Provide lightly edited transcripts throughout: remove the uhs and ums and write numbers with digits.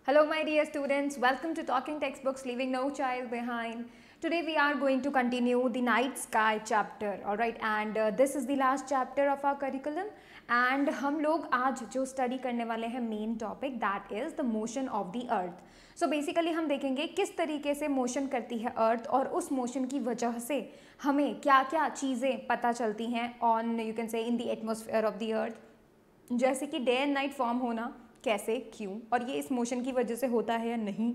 Hello, my dear students. Welcome to Talking Textbooks, Leaving No Child Behind. Today we are going to continue the night sky chapter, all right, and this is the last chapter of our curriculum. And हम लोग आज जो study करने वाले हैं main topic that is the motion of the earth. So basically हम देखेंगे किस तरीके से मोशन करती है अर्थ और उस मोशन की वजह से हमें क्या क्या चीज़ें पता चलती हैं ऑन यू कैन से in the atmosphere of the अर्थ, जैसे कि डे एंड नाइट फॉर्म होना, कैसे, क्यों, और ये इस मोशन की वजह से होता है या नहीं.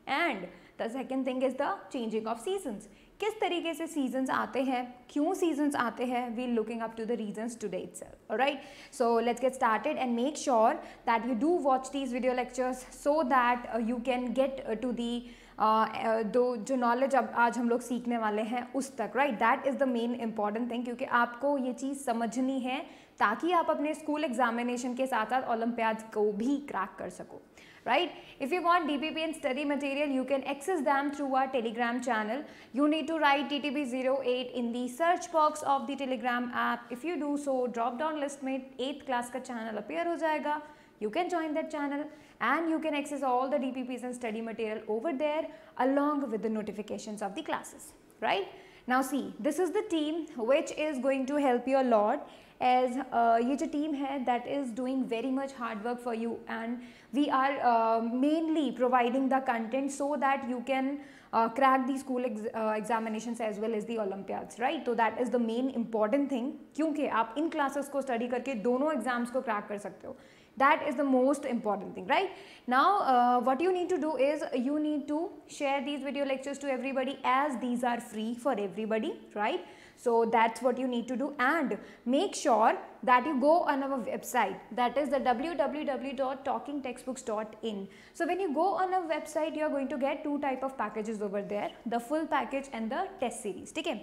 And the second thing is the changing of seasons. किस तरीके से सीजन्स आते हैं, क्यों सीजन्स आते हैं, we looking up to the reasons today itself. Alright, so let's get started and make sure that you do watch these video lectures so that you can get to the जो knowledge अब आज हम लोग सीखने वाले हैं उस तक. Right, that is the main important thing, क्योंकि आपको ये चीज़ समझनी है ताकि आप अपने स्कूल एग्जामिनेशन के साथ साथ ओलंपियाड्स को भी क्रैक कर सको. Right? If you want DPP and study material, you can access them through our Telegram channel. You need to write TTB08 in the search box of the Telegram app. If you do so, drop down list में 8th class का channel appear हो जाएगा. You can join that channel and you can access all the DPPs and study material over there along with the notifications of the classes. Right? Now see, this is the team which is going to help you a lot. As ये जो team है that is doing very much hard work for you, and we are mainly providing the content so that you can crack the school examinations as well as the Olympiads, right? So that is the main important thing, क्योंकि आप इन classes को study करके दोनों exams को crack कर सकते हो. That is the most important thing, right? Now what you need to do is you need to share these video lectures to everybody, as these are free for everybody, right? So that's what you need to do, and make sure that you go on our website, that is the www.talkingtextbooks.in. So when you go on our website, you are going to get two type of packages over there, the full package and the test series. ठीक है,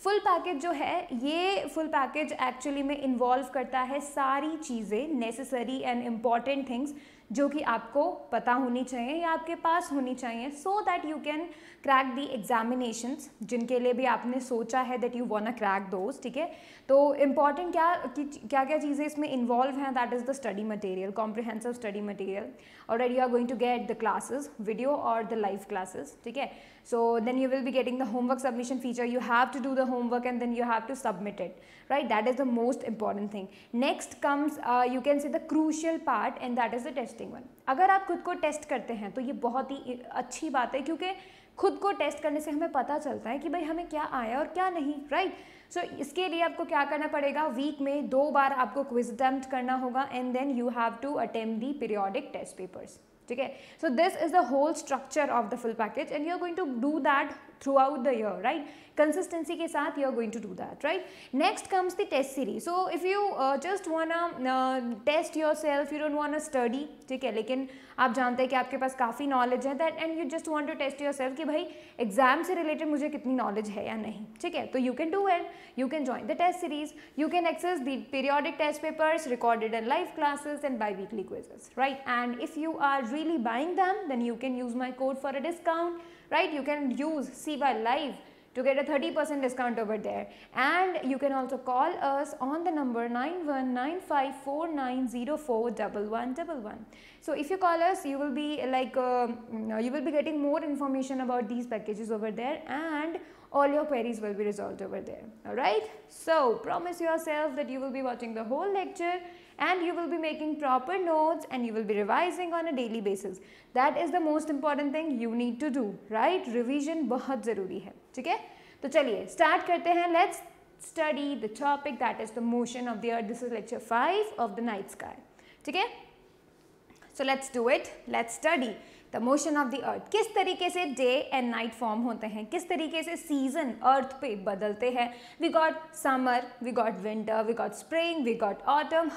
full package जो है, ये full package actually में involve करता है सारी चीज़ें necessary and important things जो कि आपको पता होनी चाहिए या आपके पास होनी चाहिए, so that you can crack the examinations जिनके लिए भी आपने सोचा है that you want to crack those. ठीक है, तो इम्पॉर्टेंट क्या क्या चीज़ें इसमें इन्वॉल्व हैं, that is the study material, comprehensive study material. Already you are going to get the classes video और द लाइव क्लासेस. ठीक है, so then you will be getting the homework submission feature. You have to do the homework and then you have to submit it, right? That is the most important thing. Next comes you can say the crucial part, and that is the testing one. अगर आप खुद को test करते हैं तो ये बहुत ही अच्छी बात है, क्योंकि खुद को टेस्ट करने से हमें पता चलता है कि भाई हमें क्या आया और क्या नहीं, राइट? सो इसके लिए आपको क्या करना पड़ेगा, वीक में 2 बार आपको क्विज अटेम्प्ट करना होगा, and then you have to attempt the periodic test papers. ठीक है, so this is the whole structure of the full package, and you are going to do that throughout the year, right? Consistency के साथ you are going to do that, right? Next comes the test series. So if you just wanna test yourself, you don't wanna study, ठीक है, लेकिन आप जानते हैं कि आपके पास काफ़ी नॉलेज है, that and you just want to test yourself कि भाई एग्जाम से रिलेटेड मुझे कितनी नॉलेज है या नहीं. ठीक है, तो you can do it, you can join the test series, you can access the periodic test papers, recorded and live classes, and bi-weekly quizzes, right? And if you are really buying them, then you can use my code for a discount, right? You can use CY Live to get a 30% discount over there, and you can also call us on the number 919549041111. So if you call us, you will be like you will be getting more information about these packages over there, and all your queries will be resolved over there. All right, so promise yourself that you will be watching the whole lecture and you will be making proper notes and you will be revising on a daily basis. That is the most important thing you need to do, right? Revision बहुत ज़रूरी है. ठीक है, तो चलिए start करते हैं. Let's study the topic, that is the motion of the earth. This is lecture 5 of the night sky. ठीक है, so let's do it. Let's study the motion of the अर्थ. किस तरीके से डे एंड नाइट फॉर्म होते हैं, किस तरीके से सीजन अर्थ पे बदलते हैं. We got summer, we got winter, we got spring, we got autumn.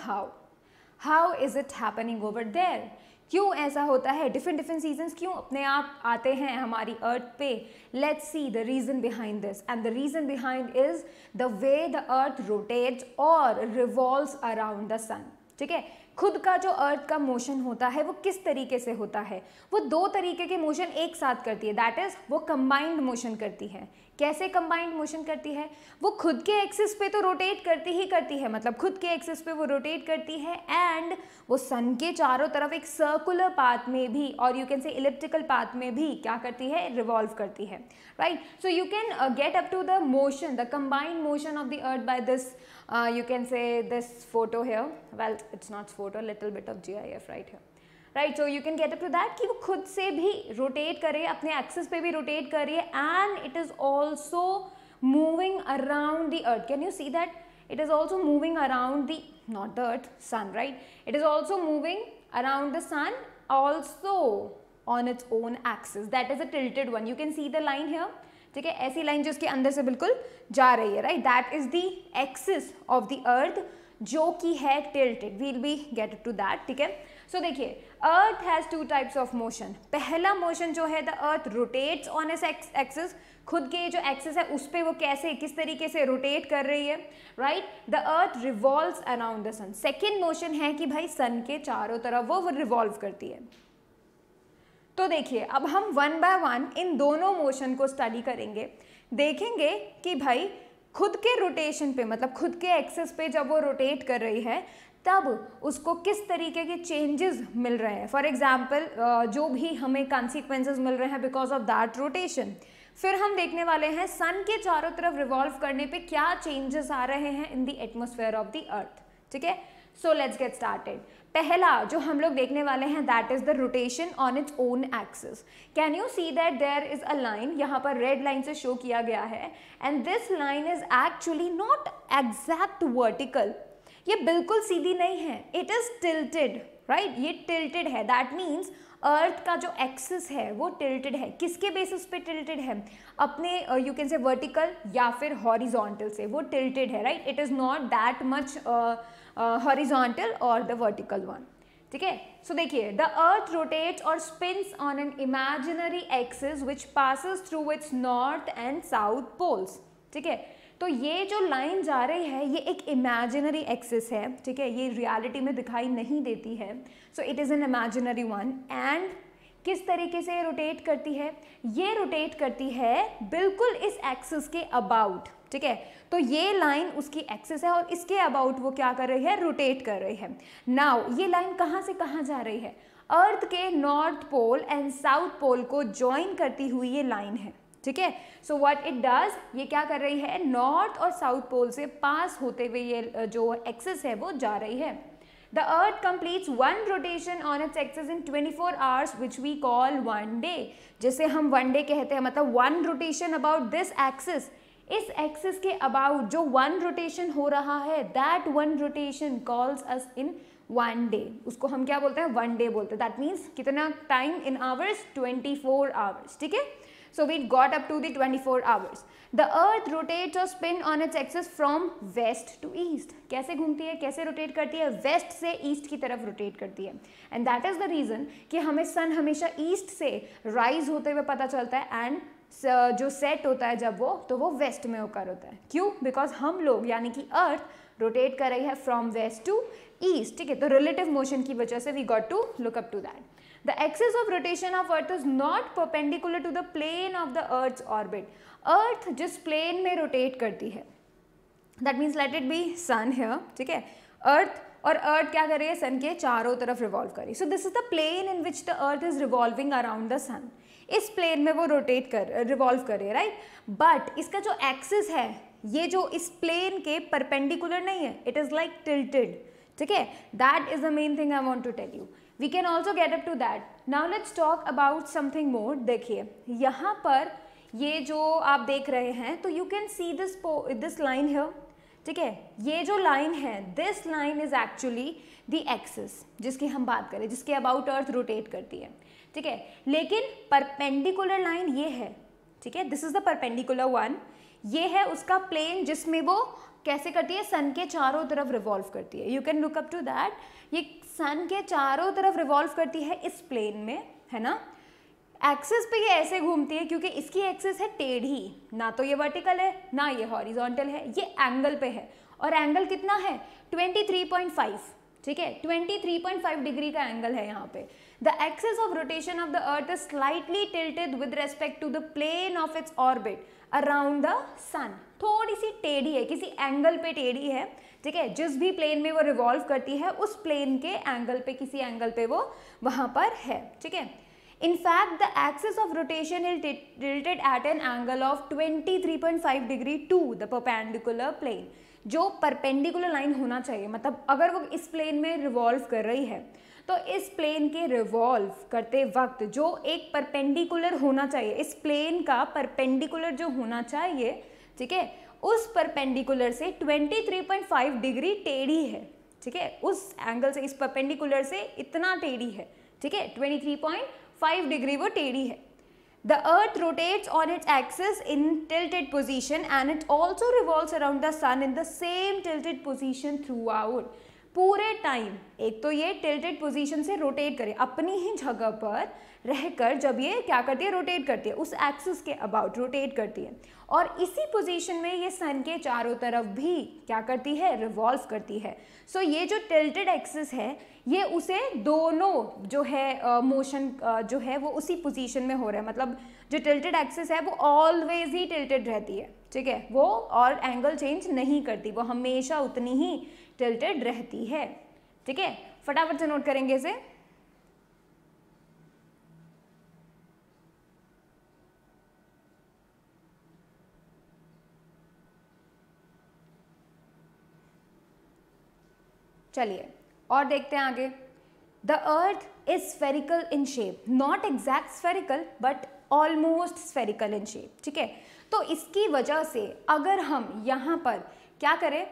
How is it happening over there? क्यों ऐसा होता है? डिफरेंट सीजन्स क्यों अपने आप आते हैं हमारी अर्थ पे? Let's see the reason behind this, and the reason behind is the way the earth rotates और रिवॉल्व्स अराउंड द सन. ठीक है, खुद का जो अर्थ का मोशन होता है वो किस तरीके से होता है, वो 2 तरीके के मोशन एक साथ करती है, दैट इज वो कंबाइंड मोशन करती है. कैसे कंबाइंड मोशन करती है? वो खुद के एक्सिस पे तो रोटेट करती ही करती है, मतलब खुद के एक्सिस पे वो रोटेट करती है, एंड वो सन के चारों तरफ एक सर्कुलर पाथ में भी, और you can say elliptical path में भी क्या करती है? रिवॉल्व करती है, right? So you can get up to the motion, the combined motion of the earth by this, you can say this photo here. Well, it's not photo, little bit of GIF right here, right? So you can get up to that कि वो खुद से भी rotate करे, अपने axis पे भी rotate कर रही है, and it is also moving around the earth. Can you see that? It is also moving around the, not the earth, sun, right? It is also moving around the sun, also on its own axis. That is a tilted one. You can see the line here. ठीक है, ऐसी line जो उसके अंदर से बिल्कुल जा रही है, right? That is the axis of the earth जो कि है tilted. We'll be get to that, ठीक है? सो देखिए, earth has two types of motion. पहला मोशन जो है, the earth rotates on its axis, खुद के जो एक्सिस है उस पर वो कैसे, किस तरीके से रोटेट कर रही है, right? The earth revolves around the sun. Second motion है कि भाई सन के चारों तरफ वो रिवॉल्व करती है. तो देखिए, अब हम वन बाय वन इन दोनों मोशन को स्टडी करेंगे, देखेंगे कि भाई खुद के रोटेशन पे, मतलब खुद के एक्सिस पे जब वो रोटेट कर रही है तब उसको किस तरीके के चेंजेस मिल रहे हैं. फॉर एग्जाम्पल जो भी हमें कॉन्सिक्वेंसेस मिल रहे हैं बिकॉज ऑफ दैट रोटेशन. फिर हम देखने वाले हैं सन के चारों तरफ रिवॉल्व करने पे क्या चेंजेस आ रहे हैं in the atmosphere of the earth. ठीक है, सो लेट्स गेट स्टार्टेड. पहला जो हम लोग देखने वाले हैं that is the rotation on its own axis. Can you see that there is a line, यहाँ पर रेड लाइन से शो किया गया है, and this line is actually not exact vertical. ये बिल्कुल सीधी नहीं है, इट इज टिल्टेड, राइट? ये टिल्टेड है. दैट मीन्स अर्थ का जो एक्सिस है वो टिल्टेड है. किसके बेसिस पे टिल्टेड है? अपने यू कैन से वर्टिकल या फिर हॉरिजॉन्टल से वो टिल्टेड है, right? It is not that much horizontal और द वर्टिकल वन. ठीक है, सो देखिए, द अर्थ रोटेट्स और spins on an imaginary axis which passes through its north and south poles. ठीक है, तो ये जो लाइन जा रही है ये एक इमेजिनरी एक्सिस है. ठीक है, ये रियलिटी में दिखाई नहीं देती है, so it is an imaginary one. And किस तरीके से रोटेट करती है? ये रोटेट करती है बिल्कुल इस एक्सिस के अबाउट. ठीक है, तो ये लाइन उसकी एक्सिस है और इसके अबाउट वो क्या कर रही है? रोटेट कर रही है. नाउ ये लाइन कहाँ से कहाँ जा रही है? अर्थ के north pole and south pole को ज्वाइन करती हुई ये लाइन है. ठीक है, सो व्हाट इट डज, ये क्या कर रही है? नॉर्थ और साउथ पोल से पास होते हुए ये जो एक्सिस है वो जा रही है. The Earth completes one rotation on its axis in 24 hours, which we call one day. जिसे हम one day कहते हैं, मतलब one rotation about this axis. इस एक्सिस के अबाउट जो वन रोटेशन हो रहा है, that one rotation calls us in one day. उसको हम क्या बोलते हैं? वन डे बोलते हैं. दैट मीन्स कितना टाइम इन आवर्स? 24 आवर्स. ठीक है, so we got up to the 24 hours. The earth rotates or spin on its axis from west to east. कैसे घूमती है, कैसे रोटेट करती है? वेस्ट से ईस्ट की तरफ रोटेट करती है. And that is the reason कि हमें सन हमेशा ईस्ट से राइज होते हुए पता चलता है, एंड जो सेट होता है जब वो, तो वो वेस्ट में होकर होता है. क्यों? बिकॉज हम लोग यानी कि अर्थ रोटेट कर रही है फ्रॉम वेस्ट टू ईस्ट. ठीक है, तो रिलेटिव मोशन की वजह से we got to look up to that. The axis of rotation of Earth is not perpendicular to the plane of the Earth's orbit. Earth जिस plane में rotate करती है, that means let it be sun here. ठीक है, Earth और Earth क्या कर रही है? sun के चारों तरफ revolve कर रही है. So this is the plane in which the Earth is revolving around the sun. इस plane में वो rotate revolve कर रही है, right? But इसका जो axis है, ये जो इस plane के perpendicular नहीं है, it is like tilted. ठीक है, that is the main thing I want to tell you. We can also get up to that. Now let's talk about something more. देखिए, यहाँ पर ये जो आप देख रहे हैं, तो you can see this line here. ठीक है, ये जो लाइन है, this line is actually the axis जिसकी हम बात करें, जिसके about अर्थ रोटेट करती है. ठीक है, लेकिन परपेंडिकुलर लाइन ये है. ठीक है, this is the perpendicular one. ये है उसका प्लेन जिसमें वो कैसे करती है? सन के चारों तरफ रिवॉल्व करती है. You can look up to that. ये सन के चारों तरफ रिवॉल्व करती है इस प्लेन में, है ना? एक्सिस पे ये ऐसे घूमती है क्योंकि इसकी एक्सिस है टेढ़ी, ना तो ये वर्टिकल है ना ये हॉरिजॉन्टल है, ये एंगल पे है. और एंगल कितना है? 23.5. ठीक है, 23.5 डिग्री का एंगल है यहाँ पे. The axis of rotation of the earth is slightly tilted with respect to the plane of its orbit. Around the sun, थोड़ी सी टेढ़ी है, किसी एंगल पे टेढ़ी है, ठीक है, जिस भी प्लेन में वो रिवॉल्व करती है उस प्लेन के एंगल पे, किसी एंगल पे वो वहां पर है, ठीक है। In fact, the axis of rotation is tilted at an angle of 23.5 degree to the perpendicular plane. जो परपेंडिकुलर लाइन होना चाहिए, मतलब अगर वो इस प्लेन में रिवॉल्व कर रही है तो इस प्लेन के रिवॉल्व करते वक्त जो एक परपेंडिकुलर होना चाहिए, इस प्लेन का परपेंडिकुलर जो होना चाहिए, ठीक है, उस परपेंडिकुलर से 23.5 डिग्री टेढ़ी है, ठीक है, उस एंगल से, इस परपेंडिकुलर से इतना टेढ़ी है, ठीक है, 23.5 डिग्री वो टेढ़ी है। The earth rotates on its axis in tilted position and it also revolves around the sun in the same tilted position throughout. पूरे टाइम एक तो ये टिल्टेड पोजीशन से रोटेट करे, अपनी ही जगह पर रहकर जब ये क्या करती है, रोटेट करती है, उस एक्सिस के अबाउट रोटेट करती है, और इसी पोजीशन में ये सन के चारों तरफ भी क्या करती है, रिवॉल्व करती है। सो ये जो टिल्टेड एक्सिस है ये उसे दोनों जो है मोशन जो है वो उसी पोजीशन में हो रहा है, मतलब जो टिल्टेड एक्सिस है वो ऑलवेज ही टिल्टेड रहती है, ठीक है, वो और एंगल चेंज नहीं करती, वो हमेशा उतनी ही टिल्टेड रहती है, ठीक है। फटाफट से नोट करेंगे इसे। चलिए और देखते हैं आगे। The earth is spherical in shape, not exact spherical but almost spherical in shape, ठीक है। तो इसकी वजह से अगर हम यहाँ पर क्या करें,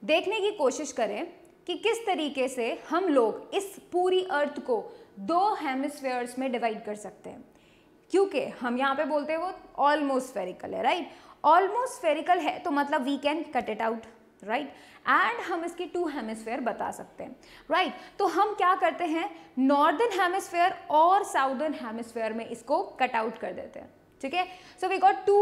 देखने की कोशिश करें कि किस तरीके से हम लोग इस पूरी अर्थ को दो हेमिस्फेयर्स में डिवाइड कर सकते हैं, क्योंकि हम यहाँ पे बोलते हैं वो ऑलमोस्ट स्फेरिकल है, राइट। ऑलमोस्ट स्फेरिकल है तो मतलब we can cut it out, right, and हम इसकी टू हेमिस्फेयर बता सकते हैं, राइट। तो हम क्या करते हैं, नॉर्दर्न हेमिस्फेयर और साउदर्न हेमिस्फेयर में इसको कट आउट कर देते हैं, ठीक है। So we got two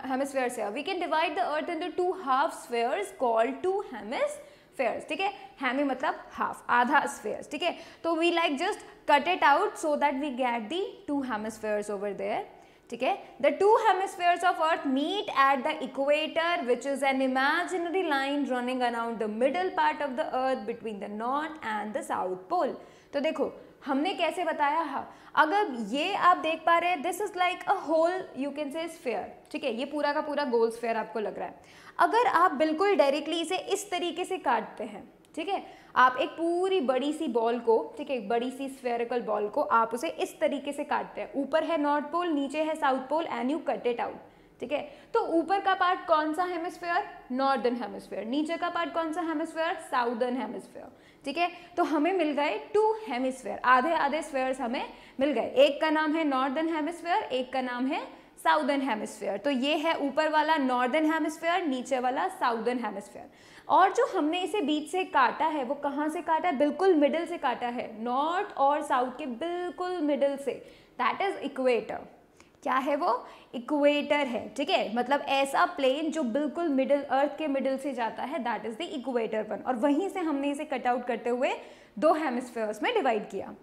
hemispheres here, we can divide the earth into two half spheres called two hemispheres, ठीक है। हेमी मतलब हाफ, आधा स्फेयर्स, ठीक है। तो we like just cut it out so that we get the two hemispheres over there, ठीक है। The two hemispheres of earth meet at the equator which is an imaginary line running around the middle part of the earth between the north and the south pole. तो देखो हमने कैसे बताया, हाँ, अगर ये आप देख पा रहे हैं, this is like a whole you can say sphere, ठीक है, ये पूरा का पूरा गोल स्फेयर आपको लग रहा है। अगर आप बिल्कुल डायरेक्टली इसे इस तरीके से काटते हैं, ठीक है, आप एक पूरी बड़ी सी बॉल को, ठीक है, एक बड़ी सी स्फेरिकल बॉल को आप उसे इस तरीके से काटते हैं, ऊपर है नॉर्थ पोल, नीचे है south pole and you cut it out, ठीक है। तो ऊपर का पार्ट कौन सा हेमिस्फेयर, नॉर्दर्न हेमिस्फेयर, नीचे का पार्ट कौन सा हेमिस्फेयर, साउदर्न हेमिस्फेयर, ठीक है। तो हमें मिल गए टू हेमिस्फेयर, आधे आधे स्फेयर्स हमें मिल गए, एक का नाम है नॉर्दर्न हेमिस्फेयर, एक का नाम है साउदर्न हेमिस्फेयर। तो ये है ऊपर वाला नॉर्दर्न हेमिस्फेयर, नीचे वाला साउदर्न हेमिस्फेयर। और जो हमने इसे बीच से काटा है वो कहाँ से काटा है, बिल्कुल मिडिल से काटा है, नॉर्थ और साउथ के बिल्कुल मिडिल से, दैट इज इक्वेटर। क्या है वो, इक्वेटर है, ठीक है, मतलब ऐसा प्लेन जो बिल्कुल मिडिल, अर्थ के मिडिल से जाता है, that is the equator one, और वहीं से हमने इसे कट आउट करते हुए दो हेमिस्फेयर्स में डिवाइड किया,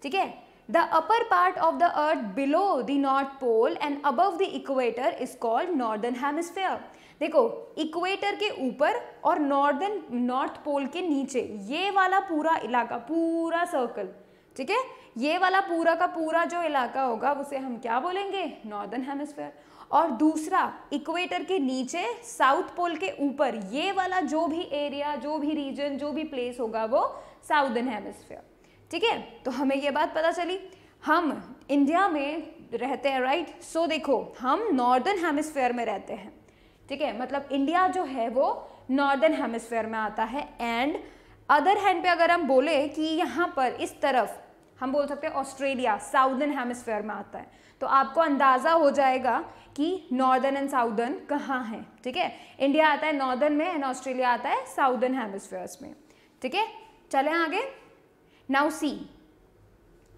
ठीक है। The upper part of the earth below the north pole and above the equator is called northern hemisphere। देखो इक्वेटर के ऊपर और नॉर्थ पोल के नीचे ये वाला पूरा इलाका, पूरा सर्कल, ठीक है, ये वाला पूरा का पूरा जो इलाका होगा उसे हम क्या बोलेंगे, नॉर्दर्न हेमिस्फेयर। और दूसरा इक्वेटर के नीचे साउथ पोल के ऊपर ये वाला जो भी एरिया, जो भी रीजन, जो भी प्लेस होगा वो साउदर्न हेमिस्फेयर, ठीक है। तो हमें ये बात पता चली, हम इंडिया में रहते हैं, राइट। सो देखो हम नॉर्दर्न हेमिस्फेयर में रहते हैं, ठीक है, मतलब इंडिया जो है वो नॉर्दर्न हेमिस्फेयर में आता है। एंड अदर हैंड पे अगर हम बोले कि यहाँ पर इस तरफ हम बोल सकते हैं ऑस्ट्रेलिया साउदर्न हेमिस्फेयर में आता है, तो आपको अंदाज़ा हो जाएगा कि नॉर्दर्न एंड साउदर्न कहाँ हैं, ठीक है। इंडिया आता है नॉर्दर्न में एंड ऑस्ट्रेलिया आता है साउदर्न हेमिस्फेयर्स में, ठीक है। चलें आगे। नाउ सी,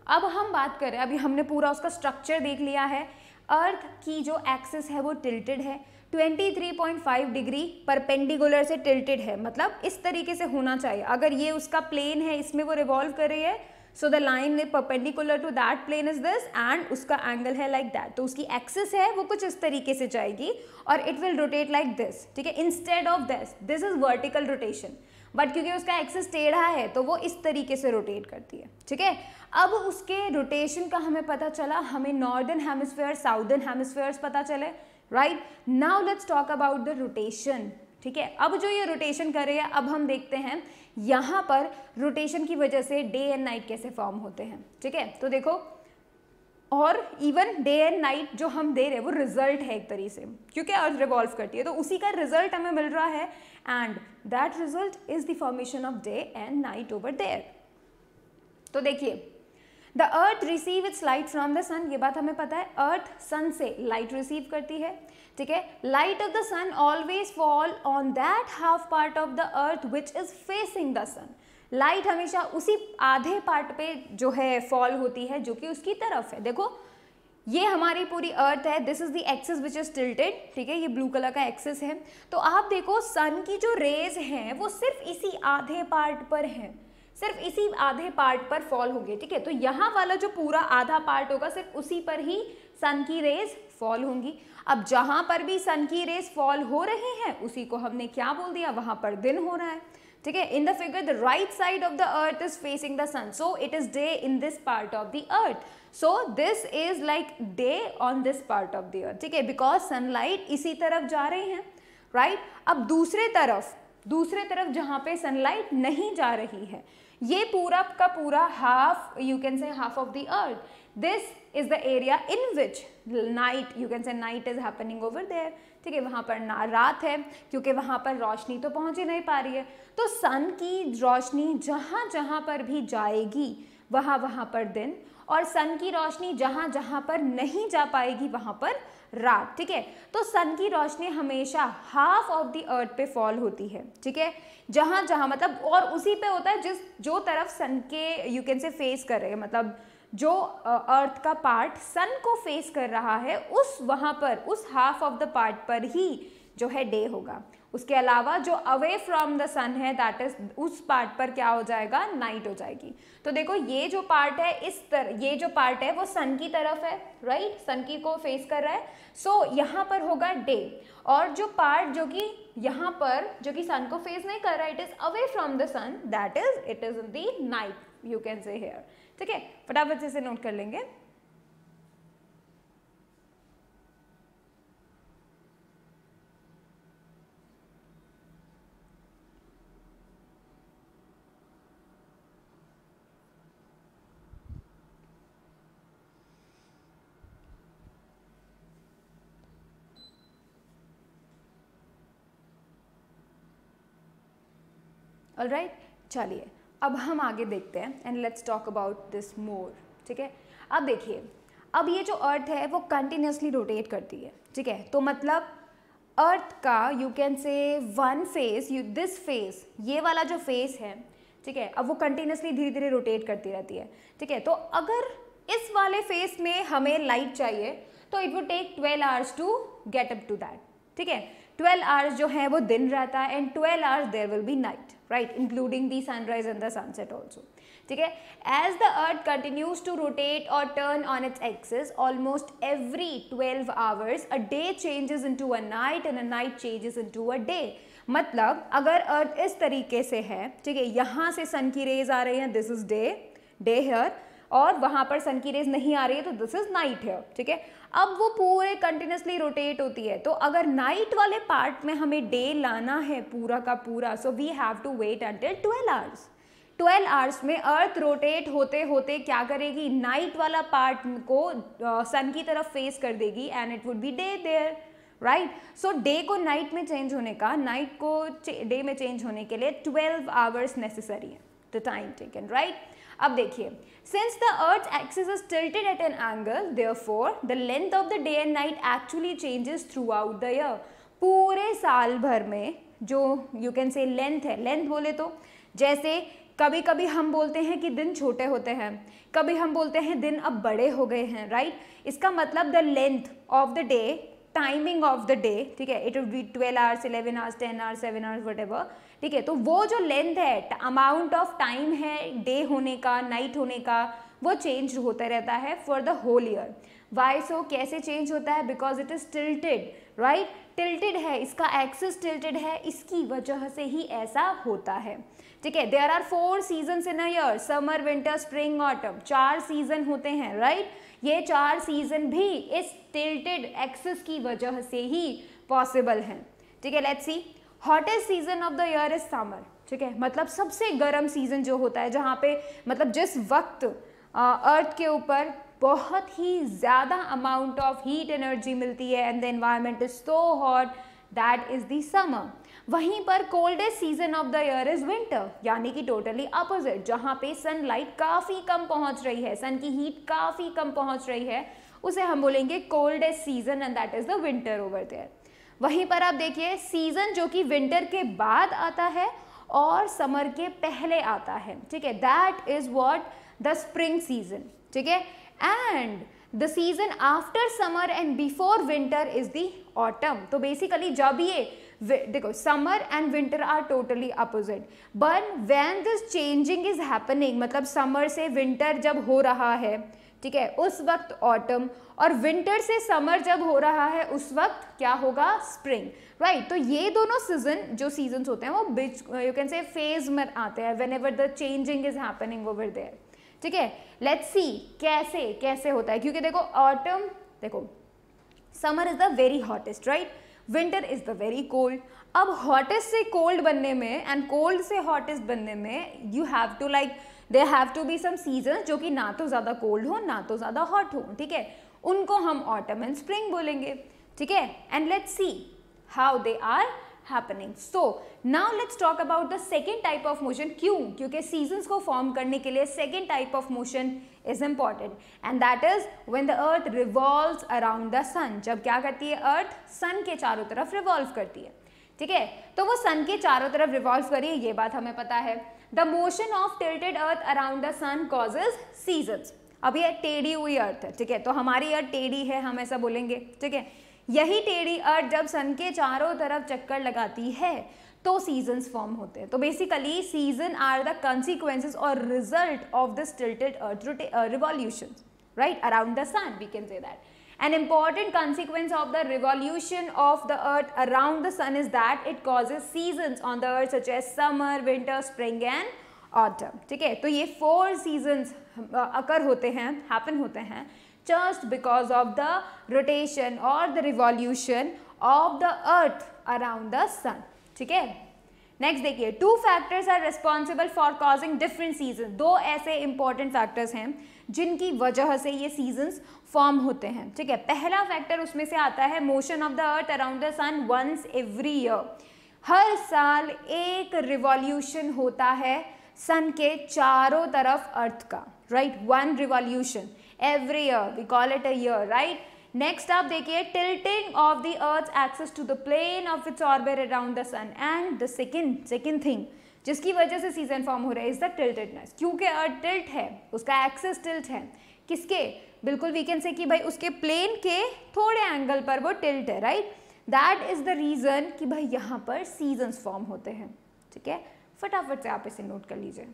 अब हम बात करें, अभी हमने पूरा उसका स्ट्रक्चर देख लिया है। अर्थ की जो एक्सिस है वो टिल्टेड है, 23.5 डिग्री परपेंडिकुलर से टिल्टेड है, मतलब इस तरीके से होना चाहिए। अगर ये उसका प्लेन है, इसमें वो रिवॉल्व कर रही है, so the line perpendicular to that plane is this and उसका एंगल है लाइक दैट, तो उसकी एक्सिस है वो कुछ इस तरीके से जाएगी और it will rotate like this, ठीक है, instead of this is vertical rotation, but क्योंकि उसका एक्सिस टेढ़ा है तो वो इस तरीके से रोटेट करती है, ठीक है। अब उसके रोटेशन का हमें पता चला, हमें नॉर्दर्न हेमिस्फीयर साउदर्न हेमिस्फीयर्स पता चले, right. Now let's talk about the rotation, ठीक है। अब जो ये रोटेशन कर रही है, अब हम देखते हैं यहाँ पर रोटेशन की वजह से डे एंड नाइट कैसे फॉर्म होते हैं, ठीक है। तो देखो, और इवन डे एंड नाइट जो हम दे रहे हैं वो रिजल्ट है एक तरीके से, क्योंकि अर्थ रिवॉल्व करती है तो उसी का रिजल्ट हमें मिल रहा है, and that result is the formation of day and night over there. तो देखिए, the earth receive its light from the sun, ये बात हमें पता है, अर्थ सन से लाइट रिसीव करती है, ठीक है। Light of the sun always fall on that half part of the earth which is facing the sun, light हमेशा उसी आधे पार्ट पे जो है फॉल होती है जो कि उसकी तरफ है। देखो, ये हमारी पूरी अर्थ है, this is the axis which is tilted, ठीक है, ये ब्लू कलर का एक्सिस है। तो आप देखो, सन की जो रेज हैं वो सिर्फ इसी आधे पार्ट पर हैं, सिर्फ इसी आधे पार्ट पर फॉल होंगे, ठीक है। तो यहाँ वाला जो पूरा आधा पार्ट होगा सिर्फ उसी पर ही सन की रेज फॉल होंगी। अब जहाँ पर भी सन की रेज फॉल हो रहे हैं उसी को हमने क्या बोल दिया, वहाँ पर दिन हो रहा है, ठीक है। In the figure the right side of the earth is facing the sun, so it is day in this part of the earth, so this is like day on this part of the earth, ठीक है, because sunlight इसी तरफ जा रही है, right. अब दूसरे तरफ जहाँ पे सनलाइट नहीं जा रही है, ये पूरा का पूरा half, you can say half of the earth, this is the area in which night, you can say night is happening over there, ठीक है। वहाँ पर रात है क्योंकि वहाँ पर रोशनी तो पहुँच ही नहीं पा रही है, तो सन की रोशनी जहाँ जहाँ पर भी जाएगी वहाँ पर दिन, और सन की रोशनी जहाँ जहाँ पर नहीं जा पाएगी वहाँ पर रात, ठीक है। तो सन की रोशनी हमेशा हाफ ऑफ द अर्थ पे फॉल होती है, ठीक है, जहाँ जहाँ मतलब, और उसी पे होता है जो तरफ सन के यू कैन से फेस कर रहे हैं, मतलब जो अर्थ का पार्ट सन को फेस कर रहा है उस वहाँ पर उस हाफ ऑफ द पार्ट पर ही जो है डे होगा। उसके अलावा जो अवे फ्रॉम द सन है दैट इज उस पार्ट पर क्या हो जाएगा, नाइट हो जाएगी। तो देखो, ये जो पार्ट है ये जो पार्ट है वो सन की तरफ है, राइट, सन की को फेस कर रहा है, सो यहाँ पर होगा डे, और जो पार्ट जो कि यहाँ पर जो कि सन को फेस नहीं कर रहा है, it is away from the sun, that is it is in the night, you can say here, ठीक है। फटाफट से नोट कर लेंगे। ऑलराइट, चलिए अब हम आगे देखते हैं and let's talk about this more, ठीक है। अब देखिए, अब ये जो अर्थ है वो कंटिन्यूसली रोटेट करती है, ठीक है। तो मतलब अर्थ का you can say one face, this face, ये वाला जो फेस है, ठीक है, अब वो कंटिन्यूसली धीरे धीरे रोटेट करती रहती है, ठीक है। तो अगर इस वाले फेस में हमें लाइट चाहिए तो it would take 12 hours to get up to that, ठीक है। 12 आवर्स जो है वो दिन रहता है and 12 hours there will be night, right, including the sunrise and the sunset also, ठीक है। As the earth continues to rotate और turn on its axis almost every 12 hours a day changes into a night and a night changes into a day. मतलब अगर अर्थ इस तरीके से है, ठीक है, यहाँ से सन की रेज आ रही है, दिस इज डे हेयर, और वहाँ पर सन की रेज नहीं आ रही है तो दिस इज नाइट हेयर, ठीक है। अब वो पूरे कंटिन्यूसली रोटेट होती है, तो अगर नाइट वाले पार्ट में हमें डे लाना है पूरा का पूरा, so we have to wait until 12 hours. 12 hours में अर्थ रोटेट होते होते क्या करेगी, नाइट वाला पार्ट को सन की तरफ फेस कर देगी and it would be day there, right. So day को नाइट में चेंज होने का, नाइट को डे में चेंज होने के लिए 12 आवर्स नेसेसरी है, द टाइम टेकन, राइट। अब देखिए, since the Earth's axis is tilted at an angle, therefore the length of the day and night actually changes throughout the year. पूरे साल भर में जो you can say length है, length बोले तो जैसे कभी कभी हम बोलते हैं कि दिन छोटे होते हैं, कभी हम बोलते हैं दिन अब बड़े हो गए हैं, राइट। इसका मतलब the length of the day timing of the day, ठीक है, it would B 12 hours, 11 hours, 10 hours, 7 hours, whatever, ठीक है, तो वो जो लेंथ है, अमाउंट ऑफ टाइम है डे होने का, नाइट होने का, वो चेंज होता रहता है for the whole year. Why so, कैसे चेंज होता है? Because it is tilted, right, tilted है, इसका एक्सिस टिल्टेड है, इसकी वजह से ही ऐसा होता है, ठीक है. There are 4 seasons in a year, summer, winter, spring, autumn, 4 season होते हैं, राइट. ये 4 सीजन भी इस टिल्टेड एक्सिस की वजह से ही पॉसिबल हैं, ठीक है. Let's C, hottest season of the year is summer, ठीक है, मतलब सबसे गर्म सीजन जो होता है, जहाँ पे मतलब जिस वक्त अर्थ के ऊपर बहुत ही ज़्यादा अमाउंट ऑफ हीट एनर्जी मिलती है and the environment is so hot, that is the summer. वहीं पर coldest season of the year is winter, यानी कि टोटली अपोजिट, जहाँ पे सनलाइट काफ़ी कम पहुँच रही है, सन की हीट काफ़ी कम पहुँच रही है, उसे हम बोलेंगे coldest season and that is the winter over there. वहीं पर आप देखिए सीजन जो कि विंटर के बाद आता है और समर के पहले आता है, ठीक है, that is what the spring season, ठीक है. And the season after summer and before winter is the autumn. तो बेसिकली जब ये देखो summer and winter are totally opposite, but when this changing is happening, मतलब समर से winter जब हो रहा है, ठीक है, उस वक्त ऑटम, और विंटर से समर जब हो रहा है उस वक्त क्या होगा? Spring, right. तो ये दोनों सीजन जो सीजन्स होते हैं वो बीच यू कैन से फेज में आते हैं whenever the changing is happening over there, ठीक है. लेट्स सी कैसे कैसे होता है, क्योंकि देखो ऑटम, देखो summer is the very hottest, right, winter is the very cold. अब हॉटेस्ट से कोल्ड बनने में एंड कोल्ड से हॉटेस्ट बनने में you have to like there have to be some season जो कि ना तो ज़्यादा कोल्ड हो ना तो ज़्यादा हॉट हो, ठीक है, उनको हम ऑटम एंड स्प्रिंग बोलेंगे, ठीक है. And let's see how they are happening. So now let's talk about the second type of motion. क्यों? क्योंकि seasons को form करने के लिए second type of motion is important and that is when the earth revolves around the sun. जब क्या करती है earth? sun के चारों तरफ revolve करती है, ठीक है. तो वो sun के चारों तरफ revolve करी, ये बात हमें पता है. The motion of tilted earth around the sun causes seasons. अब ये टेढ़ी हुई अर्थ है, ठीक है, तो हमारी अर्थ टेढ़ी है, हम ऐसा बोलेंगे, ठीक है. यही टेढ़ी अर्थ जब सन के चारों तरफ चक्कर लगाती है तो सीजन्स फॉर्म होते हैं. तो basically season are the consequences और result of this tilted earth revolution, right, around the sun, we can say that. An important consequence of the revolution of the earth around the sun is that it causes seasons on the earth such as summer, winter, spring and autumn, ठीक है. तो ये 4 seasons अकर होते हैं, happen होते हैं just because of the rotation or the revolution of the earth around the sun, ठीक है. नेक्स्ट देखिए, 2 factors are responsible for causing different seasons. 2 ऐसे important factors हैं जिनकी वजह से ये seasons फॉर्म होते हैं, ठीक है. पहला फैक्टर उसमें से आता है motion of the earth around the sun once every year. हर साल एक रिवॉल्यूशन होता है सन के चारों तरफ अर्थ का, right, 1 revolution every year, we call it a year, right. Next आप देखिए tilting of the earth's axis to the plane of its orbit around the sun and the second thing जिसकी वजह से सीजन फॉर्म हो रहा है is the टिल्टेडनेस. क्योंकि अर्थ tilt है, उसका एक्सिस टिल्ट है, किसके? बिल्कुल वी कैन से कि भाई उसके प्लेन के थोड़े एंगल पर वो टिल्ट है, right. That is the reason कि भाई यहाँ पर सीजन्स फॉर्म होते हैं, ठीक है. फटाफट से आप इसे नोट कर लीजिए.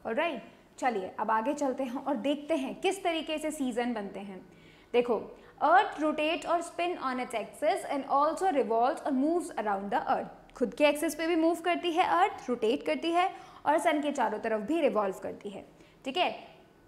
ऑलराइट, चलिए अब आगे चलते हैं और देखते हैं किस तरीके से सीजन बनते हैं. देखो, अर्थ रोटेट और spin on its axis and also revolves और मूव्स अराउंड द अर्थ. खुद के एक्सिस पे भी मूव करती है अर्थ, रोटेट करती है और सन के चारों तरफ भी रिवॉल्व करती है, ठीक है.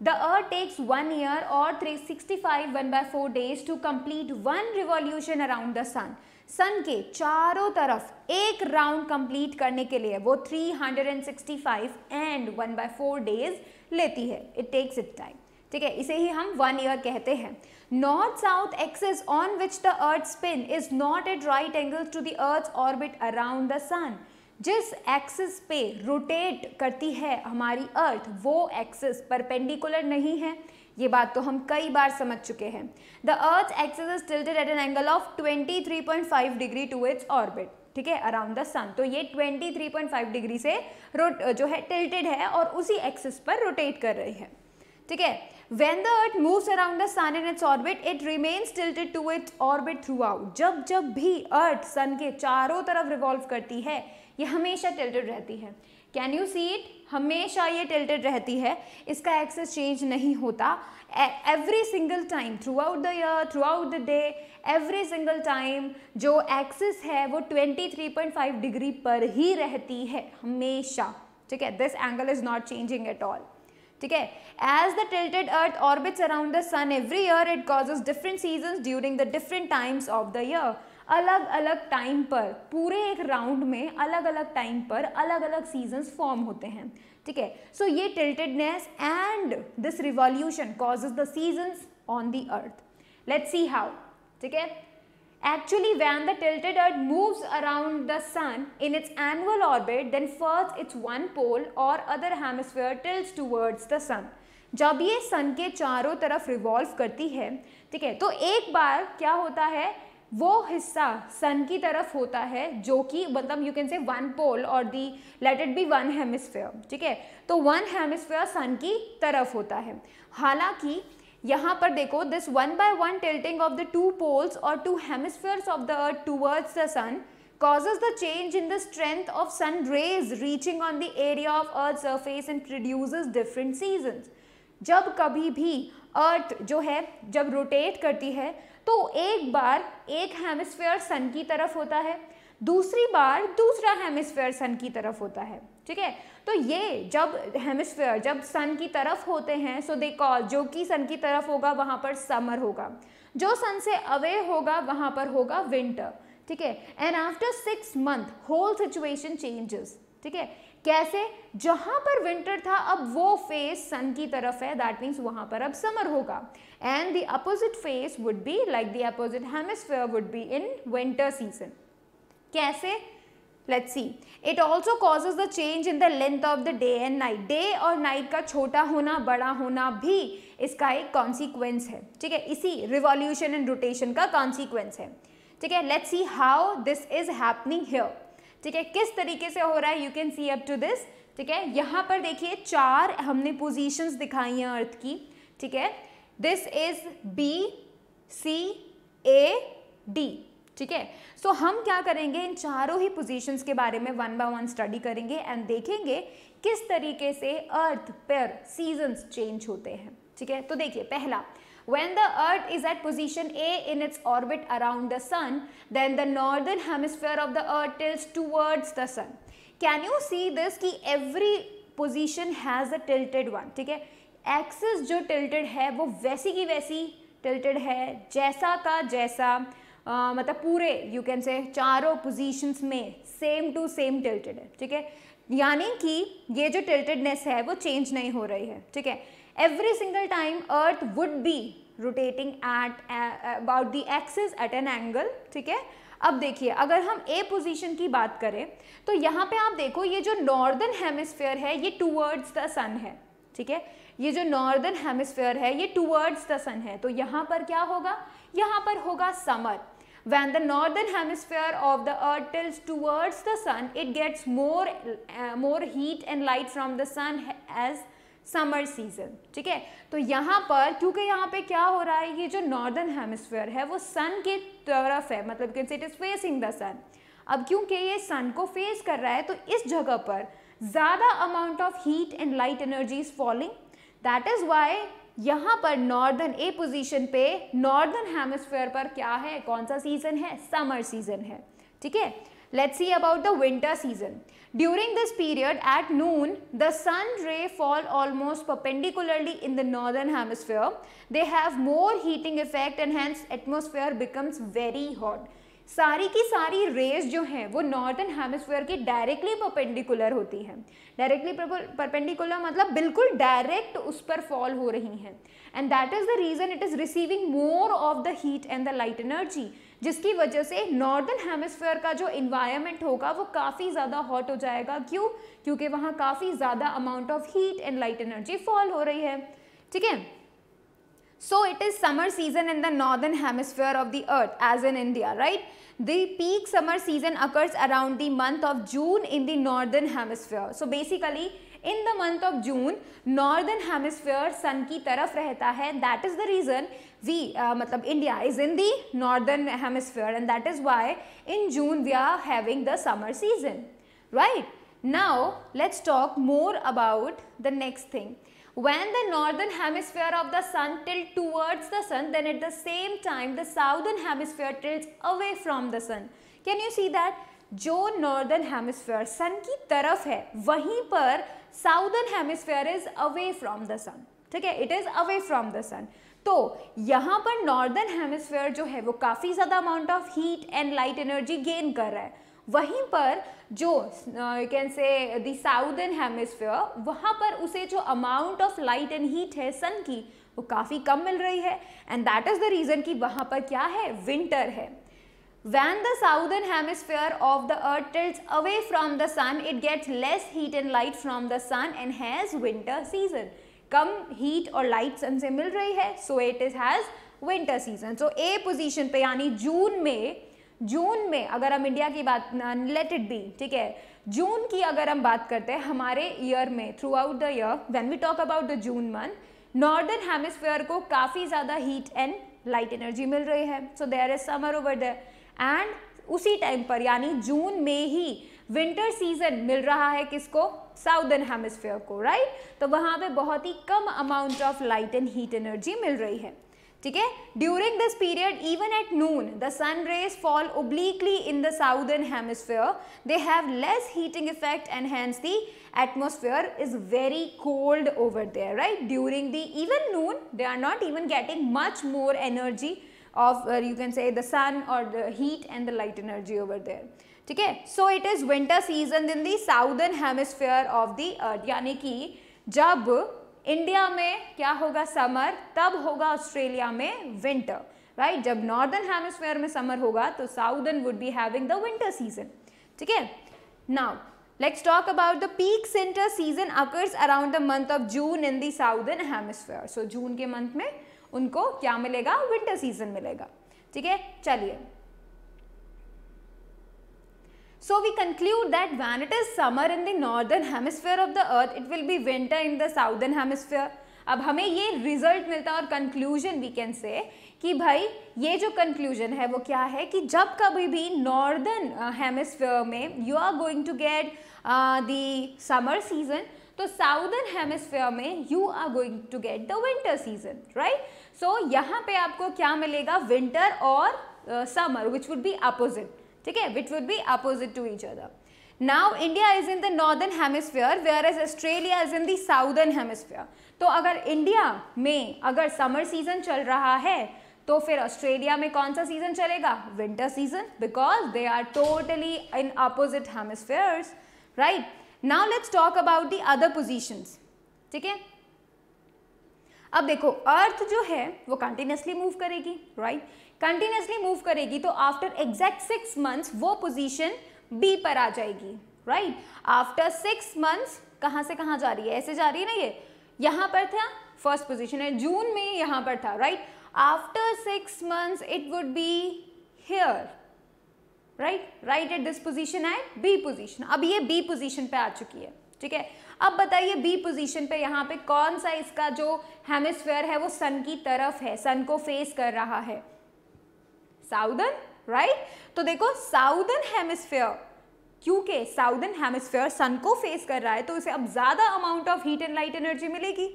द अर्थ टेक्स 1 year और 365 1/4 days to complete 1 revolution around the sun. Sun के चारों तरफ एक राउंड कंप्लीट करने के लिए वो 365 एंड 1/4 days लेती है. इट टेक्स इट टाइम, ठीक है. इसे ही हम 1 year कहते हैं. North south axis on which the earth spin is not at right angles to the earth orbit around the sun. जिस एक्सिस पे रोटेट करती है हमारी अर्थ वो एक्सिस परपेंडिकुलर नहीं है, ये बात तो हम कई बार समझ चुके हैं। The earth axis is tilted at an angle of 23.5 degree to its orbit, ठीक है, अराउंड द सन। तो ये 23.5 डिग्री से जो है टिल्टेड है और उसी एक्सिस पर रोटेट कर रही है, ठीक है। When the earth moves around the sun in its orbit, it remains tilted to its orbit throughout. जब भी अर्थ सन के चारों तरफ रिवॉल्व करती है ये हमेशा टिल्टेड रहती है। Can you see it? हमेशा ये टिल्टेड रहती है, इसका एक्सिस चेंज नहीं होता। Every single time through out the year, through out the day, every single time जो एक्सिस है वो 23.5 डिग्री पर ही रहती है हमेशा, ठीक है। This angle is not changing at all, ठीक है। As the tilted earth orbits around the sun every year, it causes different seasons during the different times of the year. अलग अलग टाइम पर, पूरे एक राउंड में अलग अलग टाइम पर अलग अलग सीजन्स फॉर्म होते हैं, ठीक है। सो ये tiltedness and this revolution causes the seasons on the earth. Let's see how, ठीक है। Actually, when the tilted earth moves around the sun in its annual orbit, then first its one pole or other hemisphere tilts towards the sun. जब ये sun के चारों तरफ revolve करती है, ठीक है, तो एक बार क्या होता है, वो हिस्सा सन की तरफ होता है जो कि मतलब you can say one pole और the let it be one hemisphere, ठीक है। तो वन हेमिस्फेयर सन की तरफ होता है। हालांकि यहाँ पर देखो, this one by one tilting of the two poles और two hemispheres of the earth towards the sun causes the change in the strength of sun rays reaching on the area of earth's surface and produces different seasons. जब कभी भी अर्थ जो है जब rotate करती है तो एक बार एक हेमिस्फेयर सन की तरफ होता है, दूसरी बार दूसरा हेमिस्फेयर सन की तरफ होता है, ठीक है। तो ये जब हेमिस्फेयर जब सन की तरफ होते हैं, सो दे कॉल, जो कि सन की तरफ होगा वहाँ पर समर होगा, जो सन से अवे होगा वहाँ पर होगा विंटर, ठीक है। And after 6 month whole situation changes, ठीक है। कैसे? जहाँ पर विंटर था अब वो फेस सन की तरफ है, दैट मीन्स वहाँ पर अब समर होगा। And the opposite face would be like the opposite hemisphere would be in winter season. कैसे? Let's see. It also causes the change in the length of the day and night. Day और night का छोटा होना बड़ा होना भी इसका एक consequence है, ठीक है, इसी revolution and rotation का consequence है, ठीक है। Let's see how this is happening here, ठीक है, किस तरीके से हो रहा है। You can see up to this, ठीक है। यहाँ पर देखिए 4 हमने positions दिखाई हैं अर्थ की, ठीक है। This is B, C, A, D, ठीक है। सो हम क्या करेंगे, इन चारों ही पोजीशंस के बारे में वन बाय वन स्टडी करेंगे एंड देखेंगे किस तरीके से अर्थ पर सीजन्स चेंज होते हैं, ठीक है। तो देखिए पहला, when the earth is at position A in its orbit around the sun, then the northern hemisphere of the earth tilts towards the sun. Can you see this कि every position has a tilted one, ठीक है। Axis जो tilted है वो वैसी की वैसी tilted है, जैसा का जैसा, मतलब पूरे यू कैन से चारों पोजीशंस में सेम टू सेम टिल्टेड है, ठीक है। यानी कि ये जो टिल्टेडनेस है वो चेंज नहीं हो रही है, ठीक है। Every single time earth would be rotating at about the axis at an angle, ठीक है। अब देखिए अगर हम ए पोजीशन की बात करें तो यहाँ पे आप देखो ये जो नॉर्दर्न हेमिस्फेयर है ये टूवर्ड्स द सन है, ठीक है। ये जो नॉर्दर्न हेमिस्फेयर है ये टूवर्ड्स द सन है, तो यहाँ पर क्या होगा, यहाँ पर होगा summer. When the northern hemisphere of the earth tilts towards the sun, it gets more heat and light from the sun as summer season, ठीक है। तो यहाँ पर क्योंकि यहाँ पे क्या हो रहा है, ये जो northern hemisphere है वो sun के तरफ है, मतलब कि it is facing the sun। अब क्योंकि ये sun को face कर रहा है तो इस जगह पर ज़्यादा amount of heat and light energy is falling, that is why यहाँ पर नॉर्दर्न ए पोजीशन पे नॉर्दर्न हेमिस्फेयर पर क्या है, कौन सा सीजन है, समर सीजन है, ठीक है। Let's see about the winter season. During this period at noon the sun ray fall almost perpendicularly in the northern hemisphere, they have more heating effect and hence atmosphere becomes very hot. सारी की सारी rays जो हैं वो northern hemisphere की directly perpendicular होती हैं। Directly perpendicular मतलब बिल्कुल डायरेक्ट उस पर फॉल हो रही हैं, and that is the reason it is receiving more of the heat and the light energy, जिसकी वजह से नॉर्दर्न हेमिस्फीयर का जो इन्वायरमेंट होगा वो काफ़ी ज़्यादा हॉट हो जाएगा। क्यों? क्योंकि वहाँ काफ़ी ज़्यादा amount of heat and light energy fall हो रही है। ठीक है, so it is summer season in the northern hemisphere of the earth as in India, right? The peak summer season occurs around the month of June in the northern hemisphere. So basically in the month of June northern hemisphere sun की तरफ रहता है, that is the reason we मतलब India is in the northern hemisphere, and that is why in June we are having the summer season, right? Now let's talk more about the next thing. When the northern hemisphere of the sun tilts towards the sun, then at the same time the southern hemisphere tilts away from the sun. Can you see that? जो northern hemisphere sun की तरफ है वहीं पर southern hemisphere is away from the sun. ठीक है, it is away from the sun. तो यहाँ पर northern hemisphere जो है वो काफ़ी ज़्यादा amount of heat and light energy gain कर रहा है, वहीं पर जो यू कैन से द साउदर्न हेमिस्फीयर वहाँ पर उसे जो amount of light and heat है सन की वो काफ़ी कम मिल रही है, and that is the reason कि वहाँ पर क्या है, विंटर है। When the southern hemisphere of the earth tilts away from the sun, it gets less heat and light from the sun and has winter season. Come heat और light सन से मिल रही है, so it is has winter season. So A position पे यानी जून में अगर हम India की बात, लेट इट बी, ठीक है, जून की अगर हम बात करते हैं हमारे ईयर में throughout the year, when we talk about the June month northern hemisphere को काफ़ी ज़्यादा हीट एंड लाइट एनर्जी मिल रही है, so there is summer over there, and उसी टाइम पर यानी जून में ही विंटर सीजन मिल रहा है किसको, साउदर्न हेमिस्फीयर को, राइट? तो वहाँ पे बहुत ही कम amount of light and heat energy मिल रही है। ठीक है, during this period even at noon the sun rays fall obliquely in the southern hemisphere. They have less heating effect and hence the atmosphere is very cold over there, right? During the even noon they are not even getting much more energy of you can say the sun or the heat and the light energy over there. ठीक है, so it is winter season in the southern hemisphere of the earth, यानी कि जब India में क्या होगा, summer, तब होगा ऑस्ट्रेलिया में विंटर, राइट? जब नॉर्दर्न हेमिस्फीयर में समर होगा तो southern would be having the winter season. ठीक है, now let's talk about the peak winter season occurs around the month of June in the southern hemisphere. So June के month में उनको क्या मिलेगा, विंटर सीजन मिलेगा। ठीक है, चलिए, so we conclude that when it is summer in the northern hemisphere of the earth, it will be winter in the southern hemisphere. अब हमें ये रिजल्ट मिलता है और कंक्लूजन वी कैन से कि भाई ये जो कंक्लूजन है वो क्या है कि जब कभी भी नॉर्दर्न हेमिस्फीयर में you are going to get the summer season, तो साउदर्न हेमिस्फीयर में you are going to get the winter season, right? So यहाँ पे आपको क्या मिलेगा, विंटर और summer which would be opposite. ठीक है, which would be opposite to each other. Now India is in the northern hemisphere whereas Australia is in the southern hemisphere. तो अगर इंडिया में अगर समर सीजन चल रहा है तो फिर ऑस्ट्रेलिया में कौन सा सीजन चलेगा, winter season, because they are totally in opposite hemispheres, right? Now let's talk about the other positions. ठीक है, अब देखो अर्थ जो है वो कंटिन्यूसली मूव करेगी, राइट? कंटिन्यूसली मूव करेगी तो आफ्टर एग्जैक्ट 6 मंथ्स वो पोजीशन बी पर आ जाएगी, राइट? आफ्टर 6 मंथ्स कहाँ से कहाँ जा रही है, ऐसे जा रही है ना, ये यहाँ पर था, फर्स्ट पोजीशन है, जून में यहाँ पर था, right? After 6 months it would be here, right at this position at B position. अब ये बी पोजीशन पे आ चुकी है। ठीक है, अब बताइए बी पोजीशन पे यहाँ पे कौन सा इसका जो हेमिस्फीयर है वो सन की तरफ है, सन को फेस कर रहा है, साउदर्न, राइट? तो देखो साउदर्न हेमिस्फीयर, क्योंकि साउदर्न हेमिस्फीयर सन को फेस कर रहा है तो उसे अब ज्यादा amount of heat and light energy मिलेगी।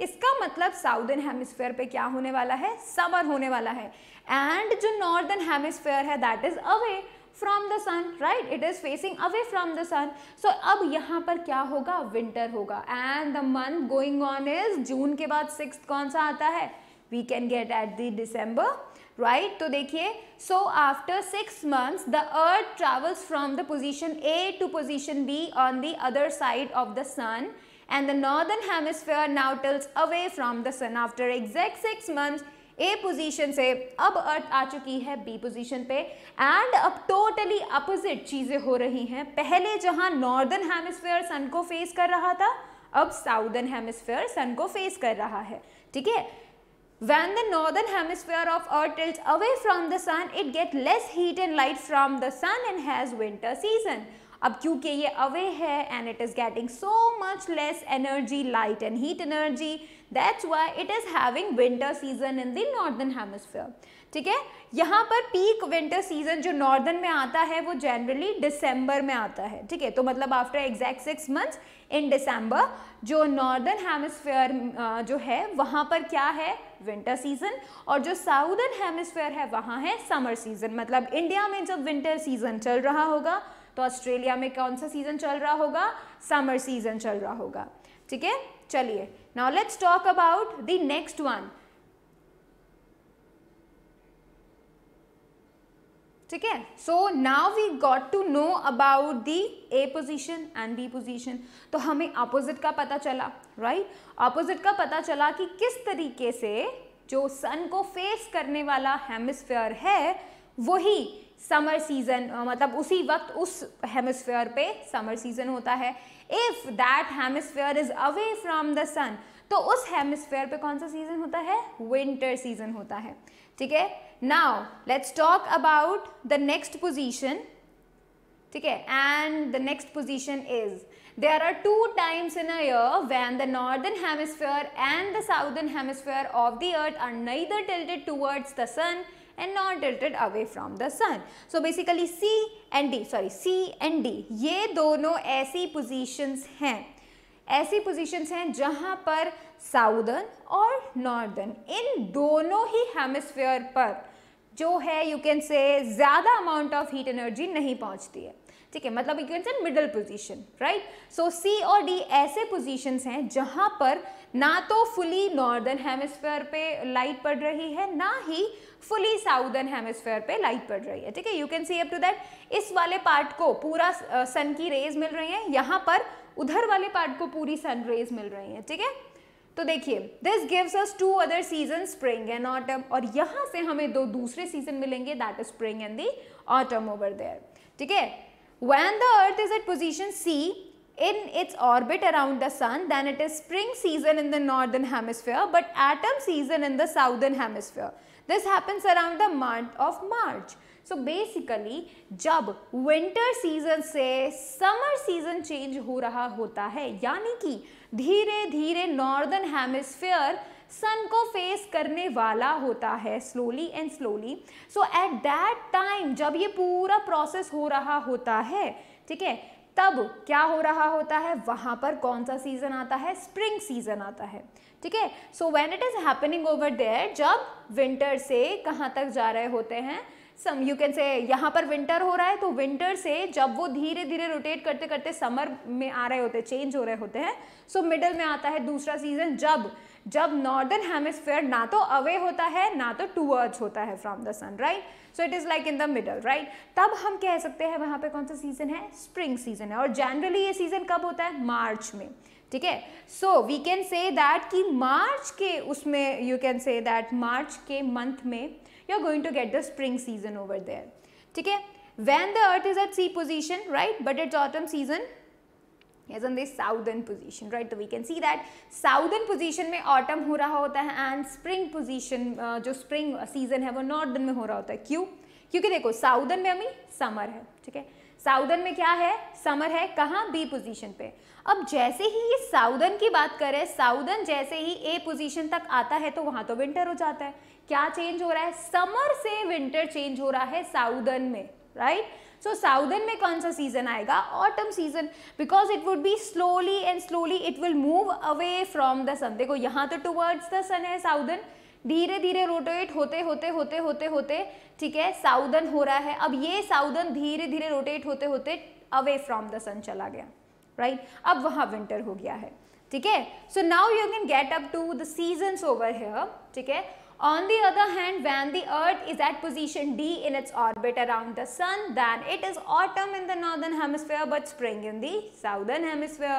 इसका मतलब साउदर्न हेमिस्फीयर पे क्या होने वाला है, समर होने वाला है, एंड जो नॉर्दर्न हेमिस्फीयर है that is away from the sun, right? It is facing away from the sun. So अब यहाँ पर क्या होगा, विंटर होगा, and the month going on is June के बाद 6th कौन सा आता है, we can get at the December, right. तो देखिए, so after 6 months the earth travels from the position A to position B on the other side of the sun and the northern hemisphere now tilts away from the sun. After exact 6 months A position से अब अर्थ आ चुकी है B position पे and अब totally opposite चीजें हो रही हैं। पहले जहां नॉर्दर्न हेमिस्फीयर सन को फेस कर रहा था, अब साउदर्न हेमिस्फीयर सन को फेस कर रहा है, ठीक है। When the northern hemisphere of earth tilts away from the sun, it gets less heat and light from the sun and has winter season. अब क्योंकि ये अवे है and it is getting so much less energy, light and heat energy, that's why it is having winter season in the northern hemisphere, ठीक है। यहाँ पर peak winter season जो northern में आता है वो जनरली दिसंबर में आता है, ठीक है। तो मतलब आफ्टर एग्जैक्ट 6 months इन दिसंबर जो नॉर्दर्न हेमिस्फीयर जो है वहाँ पर क्या है, विंटर सीजन, और जो साउदर्न हेमिस्फीयर है वहाँ है समर सीजन। मतलब इंडिया में जब विंटर सीजन चल रहा होगा तो ऑस्ट्रेलिया में कौन सा सीजन चल रहा होगा, समर सीजन चल रहा होगा, ठीक है। चलिए, now let's talk about the next one, ठीक है। So now we got to know about the A position and B position. तो हमें अपोजिट का पता चला, राइट। अपोजिट का पता चला कि किस तरीके से जो सन को फेस करने वाला हेमिस्फीयर है वही समर सीजन, मतलब उसी वक्त उस हेमिस्फीयर पे समर सीजन होता है। If that hemisphere is away from the sun, तो उस हेमिस्फीयर पे कौन सा सीजन होता है, विंटर सीजन होता है, ठीक है। Now let's talk about the next position, ठीक है। And the next position is there are 2 times in a year when the northern hemisphere and the southern hemisphere of the earth are neither tilted towards the sun and not tilted away from the sun. So basically C and D ये दोनों ऐसी positions हैं जहां पर southern और northern इन दोनों ही hemisphere पर जो है यू कैन से ज्यादा अमाउंट ऑफ हीट एनर्जी नहीं पहुंचती है, ठीक है। मतलब you can say middle position, right. So C और डी ऐसे पोजीशंस हैं जहां पर ना तो फुली नॉर्दर्न हेमिस्फीयर पे लाइट पड़ रही है, ना ही फुली साउदर्न हेमिस्फीयर पे लाइट पड़ रही है, ठीक है। You can see up to that इस वाले पार्ट को पूरा सन की रेज मिल रही है, यहाँ पर उधर वाले पार्ट को पूरी सन रेज मिल रही है, ठीक है। तो देखिए, this gives us 2 other seasons, spring and autumn, और यहाँ से हमें 2 दूसरे सीजन मिलेंगे, that is spring and the autumn over there, ठीक है। When the earth is at position C in its orbit around the sun, then it is spring season in the northern hemisphere but autumn season in the southern hemisphere. This happens around the month of March. So basically जब winter season से summer season change हो रहा होता है, यानी कि धीरे धीरे northern hemisphere सन को फेस करने वाला होता है slowly and slowly. So at that time जब ये पूरा प्रोसेस हो रहा होता है, ठीक है, तब क्या हो रहा होता है, वहां पर कौन सा सीजन आता है, स्प्रिंग सीजन आता है, ठीक है। So when it is happening over there, जब विंटर से कहाँ तक जा रहे होते हैं, सम यू कैन से यहाँ पर विंटर हो रहा है, तो विंटर से जब वो धीरे धीरे रोटेट करते करते समर में आ रहे होते हैं, चेंज हो रहे होते हैं, सो मिडल में आता है दूसरा सीजन जब नॉर्दर्न हेमिस्फीयर ना तो अवे होता है ना तो टूवर्ड्स होता है from the sun, right. So it is like in the middle, right. तब हम कह सकते हैं वहां पे कौन सा सीजन है, स्प्रिंग सीजन है, और जनरली ये सीजन कब होता है, मार्च में, ठीक है। So we can say that कि मार्च के उसमें you can say that March के मंथ में you are going to get the spring season over there, ठीक है। When the earth is at C position, right, but it's autumn season is in the southern position, right. तो we can see that southern position में autumn हो रहा होता है and spring position जो spring season है वो northern में हो रहा होता है। क्यों? क्योंकि देखो southern में अभी summer है, ठीक है। southern में क्या है, summer है, कहाँ, B position पे। अब जैसे ही ये southern की बात करें, southern जैसे ही A position तक आता है तो वहाँ तो winter हो जाता है। क्या change हो रहा है, summer से winter change हो रहा है southern में, right. सो साउदर्न में कौन सा सीजन आएगा, autumn season, because it would be slowly and slowly it will move away from the sun. देखो यहाँ तो टुवर्ड्स द सन है साउदर्न, धीरे धीरे रोटेट होते होते होते होते होते, ठीक है, साउदर्न हो रहा है। अब ये साउदर्न धीरे धीरे रोटेट होते होते अवे फ्रॉम द सन चला गया, राइट। अब वहाँ विंटर हो गया है, ठीक है। So now you can get up to the seasons over here, ठीक है। On the other hand, when the earth is at position D in its orbit around the sun, then it is autumn in the northern hemisphere but spring in the southern hemisphere,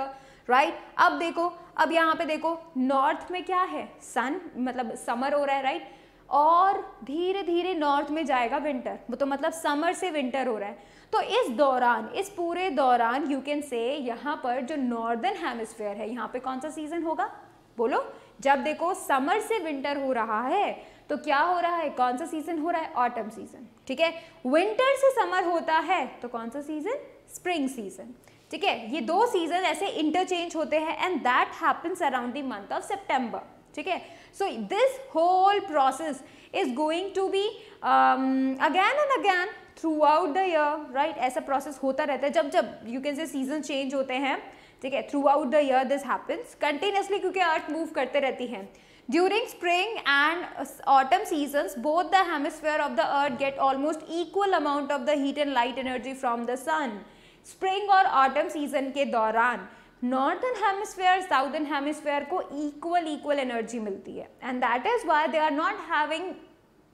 right? अब देखो, अब यहाँ पे देखो north में क्या है, सन, मतलब समर हो रहा है, राइट? और धीरे धीरे नॉर्थ में जाएगा विंटर, वो तो मतलब समर से विंटर हो रहा है। तो इस दौरान, इस पूरे दौरान यू कैन से यहाँ पर जो नॉर्दर्न हेमिस्फीयर है, यहाँ पे कौन सा सीजन होगा, बोलो? जब देखो समर से विंटर हो रहा है तो क्या हो रहा है, कौन सा सीजन हो रहा है, ऑटम सीजन, ठीक है? विंटर से समर होता है तो कौन सा सीजन, स्प्रिंग सीजन, ठीक है? ये दो सीजन ऐसे इंटरचेंज होते हैं and that happens around the month of September, ठीक है? So this whole process is going to be again and again throughout the year, right? ऐसा प्रोसेस होता रहता है जब जब you can say season change होते हैं, ठीक है? Throughout the year this happens continuously, क्योंकि अर्थ मूव करते रहती है। During spring and autumn seasons both the hemisphere of the earth gate almost equal amount of the heat and light energy from the sun. Spring और autumn season के दौरान northern hemisphere southern hemisphere को equal energy मिलती है and that is why they are not having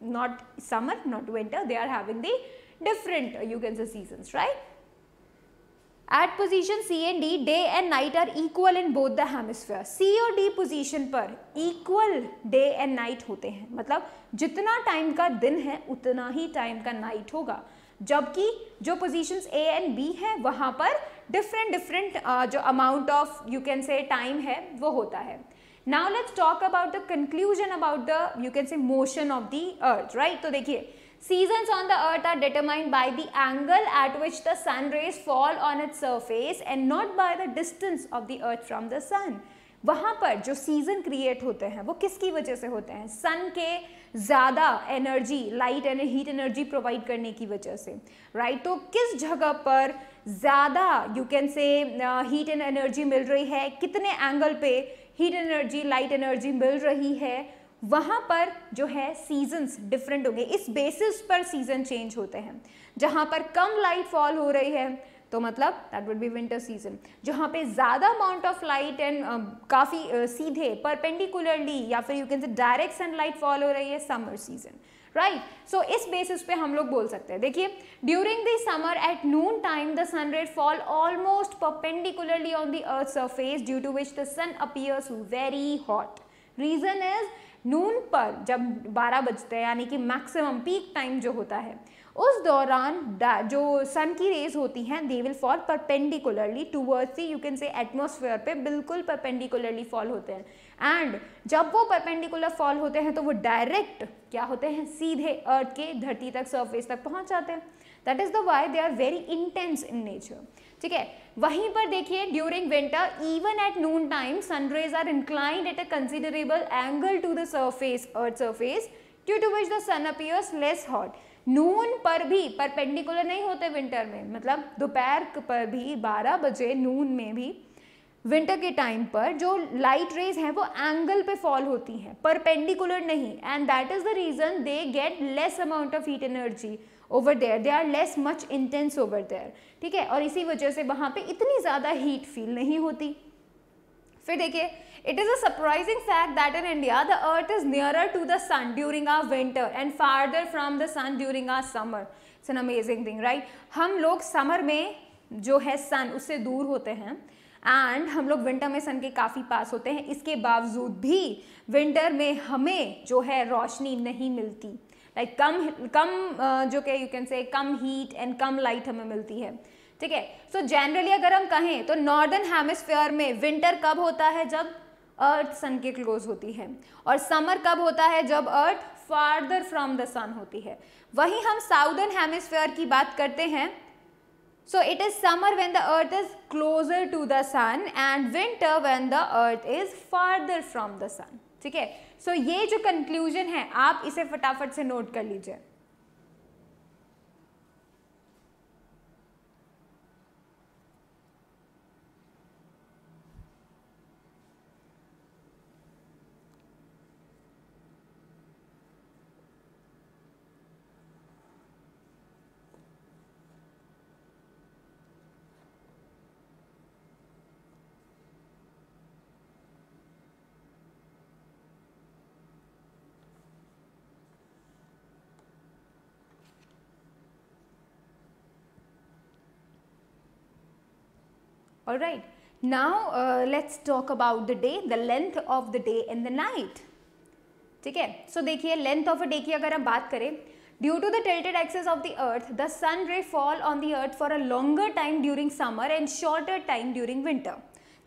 not summer, not winter, they are having the different you can say seasons, right? At position C and D, day and night are equal in both the hemispheres. C और D position पर equal day and night होते हैं, मतलब जितना time का दिन है उतना ही टाइम का नाइट होगा, जबकि जो पोजीशंस A and B है वहाँ पर डिफरेंट जो अमाउंट ऑफ यू कैन से टाइम है वो होता है। Now let's talk about the conclusion about the you can say motion of the earth, right? तो देखिए, seasons on the earth are determined by the angle at which the sun rays fall on its surface and not by the distance of the earth from the sun. वहाँ पर जो season create होते हैं वो किसकी वजह से होते हैं, सन के ज़्यादा energy, light and heat energy provide करने की वजह से, राइट? तो किस जगह पर ज़्यादा you can say heat and energy मिल रही है, कितने एंगल पे हीट एनर्जी, लाइट एनर्जी मिल रही है, वहाँ पर जो है सीजन्स डिफरेंट होंगे, इस बेसिस पर सीजन चेंज होते हैं। जहाँ पर कम लाइट फॉल हो रही है तो मतलब that would be winter season. जहाँ पे ज़्यादा अमाउंट ऑफ लाइट एंड काफ़ी सीधे परपेंडिकुलरली या फिर यू कैन से डायरेक्ट सनलाइट फॉल हो रही है, समर सीजन, राइट? सो इस बेसिस पे हम लोग बोल सकते हैं, देखिए, during the summer at noon time the sun rays fall almost perpendicularly on the earth surface due to which the sun appears very hot. Reason is noon पर जब 12 बजते हैं यानी कि मैक्सिमम पीक टाइम जो होता है उस दौरान जो सन की रेज होती हैं they will fall perpendicularly towards the you can से एटमॉस्फेयर पे, बिल्कुल परपेंडिकुलरली फॉल होते हैं एंड जब वो परपेंडिकुलर फॉल होते हैं तो वो डायरेक्ट क्या होते हैं, सीधे अर्थ के धरती तक, सरफेस तक पहुंच जाते हैं। That is the why they are very intense in nature, ठीक है? वहीं पर देखिए, during winter even at noon time sun rays are inclined at a considerable angle to the surface, earth surface, due to which the sun appears less hot. Noon पर भी perpendicular नहीं होते winter में, मतलब दोपहर पर भी 12 बजे नून में भी विंटर के टाइम पर जो लाइट रेज हैं वो एंगल पे फॉल होती हैं, परपेंडिकुलर नहीं, and that is the reason they get less amount of heat energy over there, they are less much intense over there, ठीक है? और इसी वजह से वहाँ पे इतनी ज़्यादा हीट फील नहीं होती। फिर देखिए, it is a surprising fact that in India the earth is nearer to the sun during our winter and farther from the sun during our summer. It's an amazing thing, right? हम लोग summer में जो है सन उससे दूर होते हैं and हम लोग विंटर में सन के काफ़ी पास होते हैं, इसके बावजूद भी विंटर में हमें जो है रोशनी नहीं मिलती, लाइक कम जो कि यू कैन से कम हीट एंड कम लाइट हमें मिलती है, ठीक है? सो जनरली अगर हम कहें तो नॉर्दर्न हेमिस्फीयर में विंटर कब होता है, जब अर्थ सन के क्लोज होती है, और समर कब होता है, जब अर्थ फार्दर फ्रॉम द सन होती है। वहीं हम साउदर्न हेमिस्फीयर की बात करते हैं, so it is summer when the earth is closer to the sun and winter when the earth is farther from the sun, ठीक है? सो ये जो कंक्लूजन है आप इसे फटाफट से नोट कर लीजिए। Alright, now let's talk about the day, the length of the day and the night. ठीक है, so देखिए लेंथ ऑफ अ डे की अगर हम बात करें, due to the tilted axis of the earth the sun ray fall on the earth for a longer time during summer and shorter time during winter.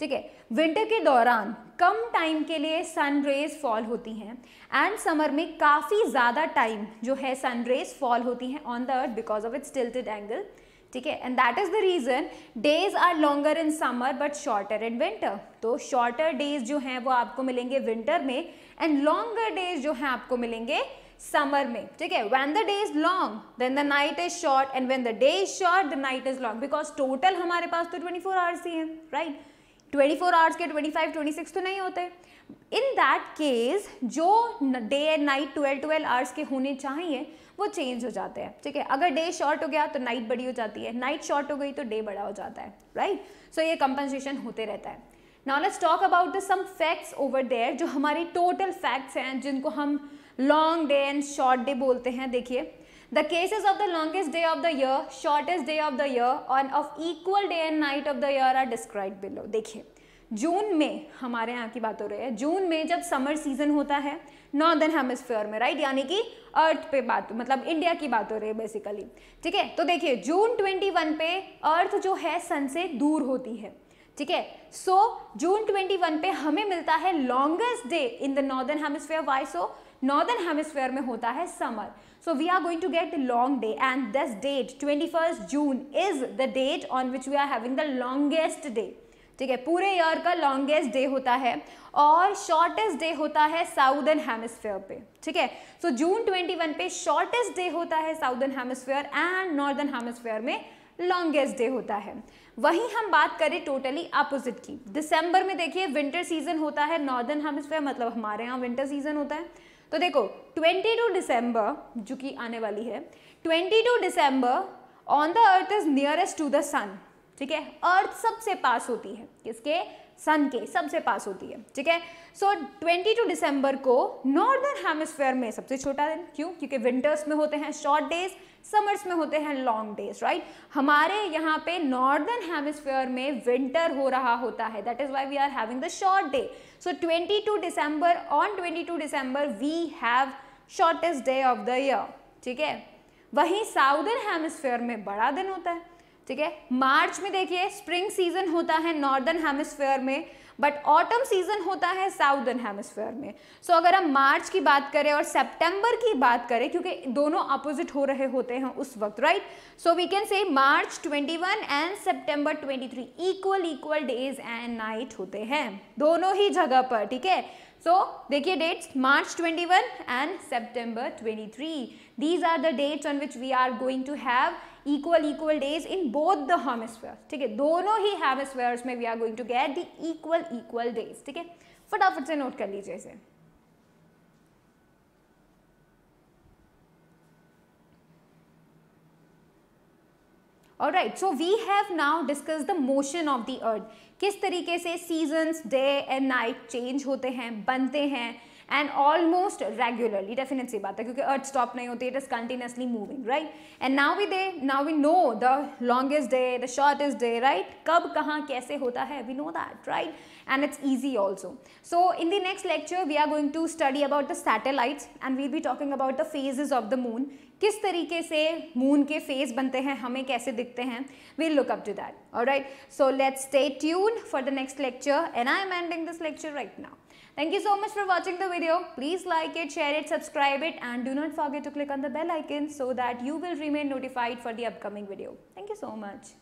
ठीक है, winter के दौरान कम time के लिए सन रेज फॉल होती हैं एंड समर में काफ़ी ज़्यादा टाइम जो है सन रेज फॉल होती हैं on the earth because of its tilted angle. ठीक है, and that is the reason days are longer in summer but shorter in winter. तो शॉर्टर डेज जो हैं वो आपको मिलेंगे विंटर में एंड लॉन्गर डेज जो हैं आपको मिलेंगे समर में. ठीक है, when the day is long then the night is short and when the day is short the night is long, because total हमारे पास तो 24 आवर्स ही हैं, राइट. 24 आवर्स के 25, 26 तो नहीं होते. इन दैट केस जो डे एंड नाइट 12 आवर्स के होने चाहिए वो चेंज हो जाते हैं. ठीक है, अगर डे शॉर्ट हो गया तो नाइट बड़ी हो जाती है, नाइट शॉर्ट हो गई तो डे बड़ा हो जाता है, राइट. सो ये कंपनसेशन होते रहता है. Now let's talk about the some facts over there, जो हमारी टोटल फैक्ट्स हैं जिनको हम long day and short day बोलते हैं. देखिए, the cases of the longest day of the year, shortest day of the year or of equal day and night of the year are describe below. देखिए, जून में हमारे यहाँ की बात हो रही है, जून में जब समर सीजन होता है नॉर्दर्न हेमिस्फीयर में, राइट, यानी कि अर्थ पे बात, मतलब इंडिया की बात हो रही है बेसिकली. ठीक है, तो देखिए जून 21 पे अर्थ जो है सन से दूर होती है. ठीक है, सो जून 21 पे हमें मिलता है longest day in the northern hemisphere. Why so? Northern hemisphere में होता है summer, so we are going to get long day and this date 21st June is the date on which we are having the longest day. ठीक है, पूरे year का longest day होता है और शॉर्टेस्ट डे होता है साउदर्न हेमिस्फीयर पे. ठीक है, सो जून 21 पे शॉर्टेस्ट डे होता है southern hemisphere and northern hemisphere में लॉन्गेस्ट डे होता है. वहीं हम बात करें टोटली अपोजिट की, दिसंबर में देखिए विंटर सीजन होता है नॉर्दर्न हेमिस्फीयर, मतलब हमारे यहाँ विंटर सीजन होता है. तो देखो 22 दिसंबर जो कि आने वाली है, 22 दिसंबर on the earth is nearest to the sun. ठीक है, अर्थ सबसे पास होती है, किसके? सन के सबसे पास होती है. ठीक है, सो 22 दिसंबर को नॉर्दर्न हेमिस्फीयर में सबसे छोटा दिन. क्यों? क्योंकि विंटर्स में होते हैं शॉर्ट डेज, समर्स में होते हैं लॉन्ग डेज, राइट. हमारे यहाँ पे नॉर्दर्न हेमिस्फीयर में विंटर हो रहा होता है, that is why we are having the short day. So 22 December, on 22 दिसंबर we have shortest day of the year. ठीक है, वहीं साउदर्न हेमिस्फीयर में बड़ा दिन होता है. ठीक है, मार्च में देखिए स्प्रिंग सीजन होता है नॉर्दर्न हेमिस्फीयर में बट ऑटम सीजन होता है साउदर्न हेमिस्फीयर में. सो अगर हम मार्च की बात करें और सितंबर की बात करें, क्योंकि दोनों अपोजिट हो रहे होते हैं उस वक्त, right, so we can say March 21 and सितंबर 23 इक्वल डेज एंड नाइट होते हैं दोनों ही जगह पर. ठीक है, सो देखिए डेट्स, मार्च 21 एंड सितंबर 23, these are the dates on which we are going to have equal days in both the hemisphere. ठीक है, दोनों ही हेमिस्फीयर्स में we are going to get the equal days. ठीक है, फटाफट से नोट कर लीजिए इसे. Alright, so we have now discussed the motion of the earth. किस तरीके से seasons, day and night change होते हैं, बनते हैं and almost regularly. Definitely सी बात है क्योंकि earth stop नहीं होती, it is continuously moving, right? And now we know the longest day, the shortest day, right? कब कहाँ कैसे होता है, we know that, right? And it's easy also. So in the next lecture we are going to study about the satellites and we'll be talking about the phases of the moon. किस तरीके से moon के phase बनते हैं, हमें कैसे दिखते हैं, we'll look up to that. Alright, so let's stay tuned for the next lecture and I am ending this lecture right now. Thank you so much for watching the video. Please like it, share it, subscribe it and do not forget to click on the bell icon so that you will remain notified for the upcoming video. Thank you so much.